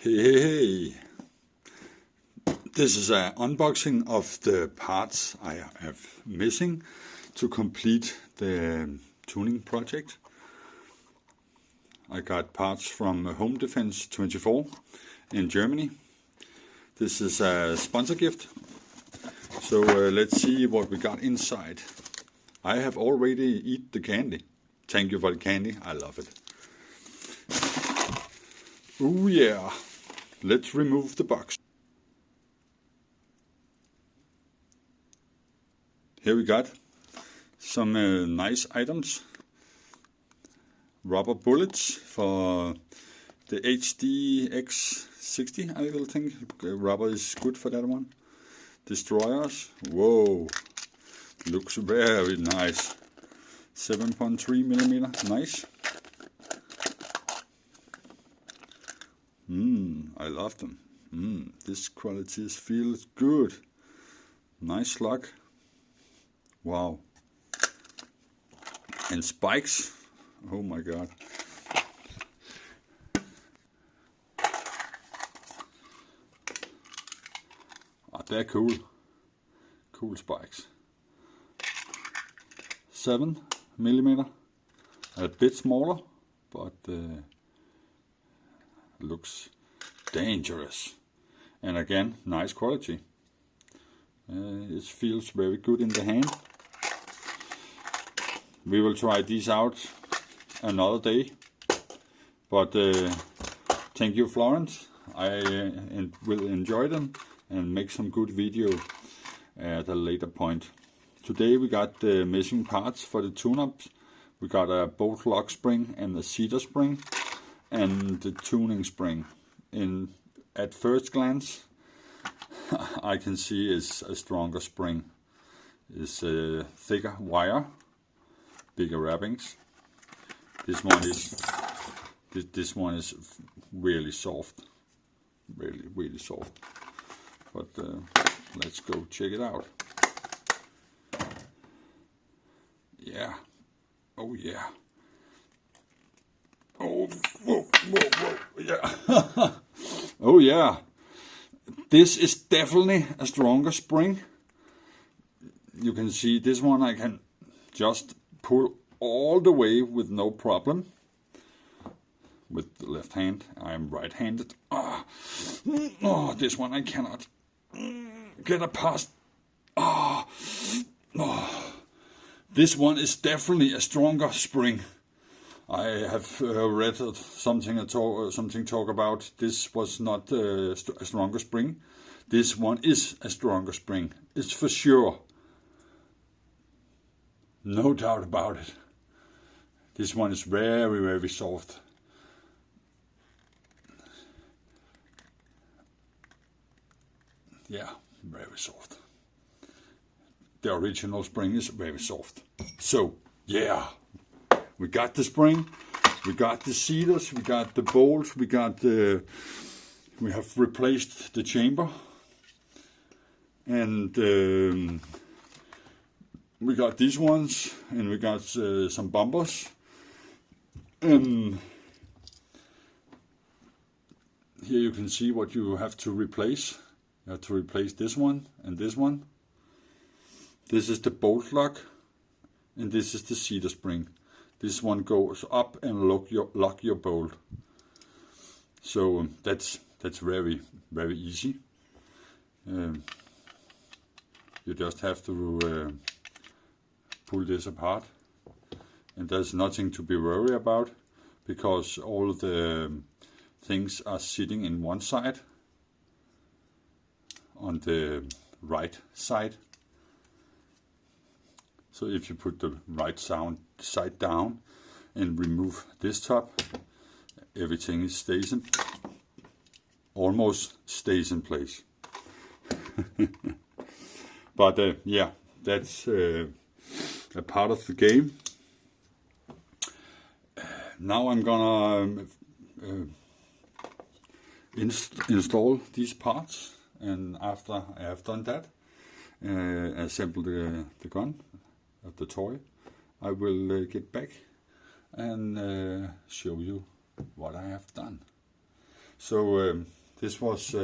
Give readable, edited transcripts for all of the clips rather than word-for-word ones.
Hey, this is an unboxing of the parts I have missing to complete the tuning project. I got parts from Home Defense 24 in Germany. This is a sponsor gift, so let's see what we got inside. I have already eaten the candy. Thank you for the candy, I love it. Oh yeah, let's remove the box. Here we got some nice items. Rubber bullets for the HDX60, I will think. Rubber is good for that one. Destroyers, whoa, looks very nice. 7.3 millimeter, nice. I love them. This quality feels good. Nice slug. Wow. And spikes. Oh my god. Oh, they're cool. Cool spikes. 7 millimeter. A bit smaller, but looks dangerous. And again, nice quality. It feels very good in the hand. We will try these out another day. But thank you, Florian. I will enjoy them and make some good video at a later point. Today we got the missing parts for the tune-ups. We got a bolt lock spring and a cedar spring and the tuning spring. At first glance, I can see it's a stronger spring. It's a thicker wire, bigger wrappings. This one is really soft, really soft. But let's go check it out. Yeah. Oh yeah. Oh, whoa, yeah. Oh yeah. This is definitely a stronger spring. You can see this one I can just pull all the way with no problem. With the left hand, I am right-handed. Oh, this one I cannot get a past. This one is definitely a stronger spring. I have read something talk about this was not a stronger spring. This one is a stronger spring. It's for sure. No doubt about it. This one is very soft. Yeah, very soft. The original spring is very soft. So, yeah. We got the spring, we got the cedars, we got the bolts, we have replaced the chamber, and we got these ones, and we got some bumpers, and here you can see what you have to replace. You have to replace this one and this one. This is the bolt lock, and this is the cedar spring. This one goes up and lock your bolt. So that's very easy. You just have to pull this apart, and there's nothing to be worried about because all the things are sitting in one side, on the right side. So if you put the right side down and remove this top, everything almost stays in place. But yeah, that's a part of the game. Now I'm gonna install these parts, and after I have done that, assemble the gun of the toy, I will get back and show you what I have done. So this was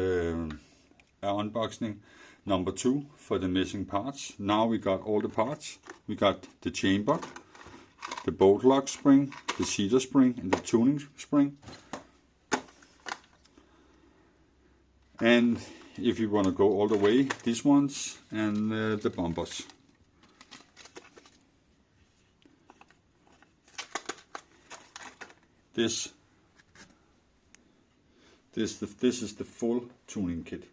unboxing number 2 for the missing parts. Now we got all the parts. We got the chamber, the bolt lock spring, the cedar spring, and the tuning spring. And if you want to go all the way, these ones and the bumpers. This is the full tuning kit.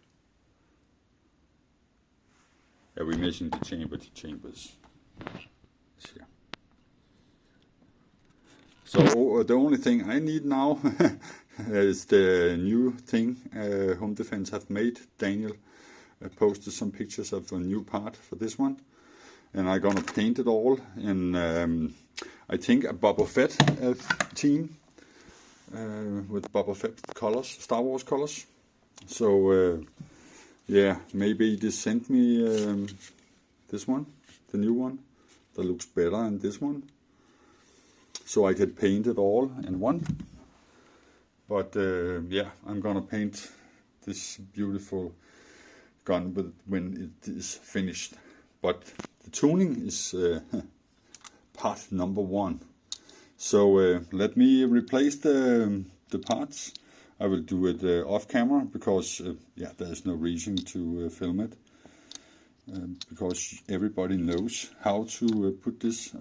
Yeah, we're missing the chamber. The chambers. Here. So the only thing I need now is the new thing Home Defense have made. Daniel posted some pictures of a new part for this one, and I'm gonna paint it all in I think a Boba Fett theme with Boba Fett colors, Star Wars colors. So yeah, maybe they sent me this one, the new one, that looks better than this one, so I could paint it all in one. But yeah, I'm gonna paint this beautiful gun when it is finished. But the tuning is part number 1. So let me replace the parts. I will do it off camera because yeah, there's no reason to film it because everybody knows how to put this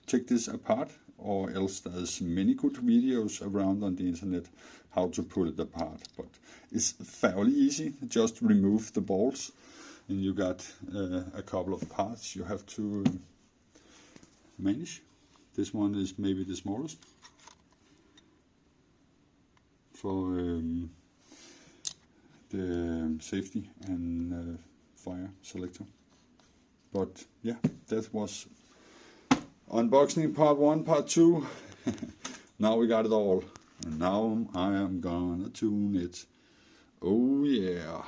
take this apart, or else there's many good videos around on the internet how to pull it apart. But it's fairly easy. Just remove the bolts and you got a couple of parts you have to manage. This one is maybe the smallest for the safety and fire selector. But yeah, that was unboxing part 1, part 2. Now we got it all, and now I am gonna tune it. Oh yeah.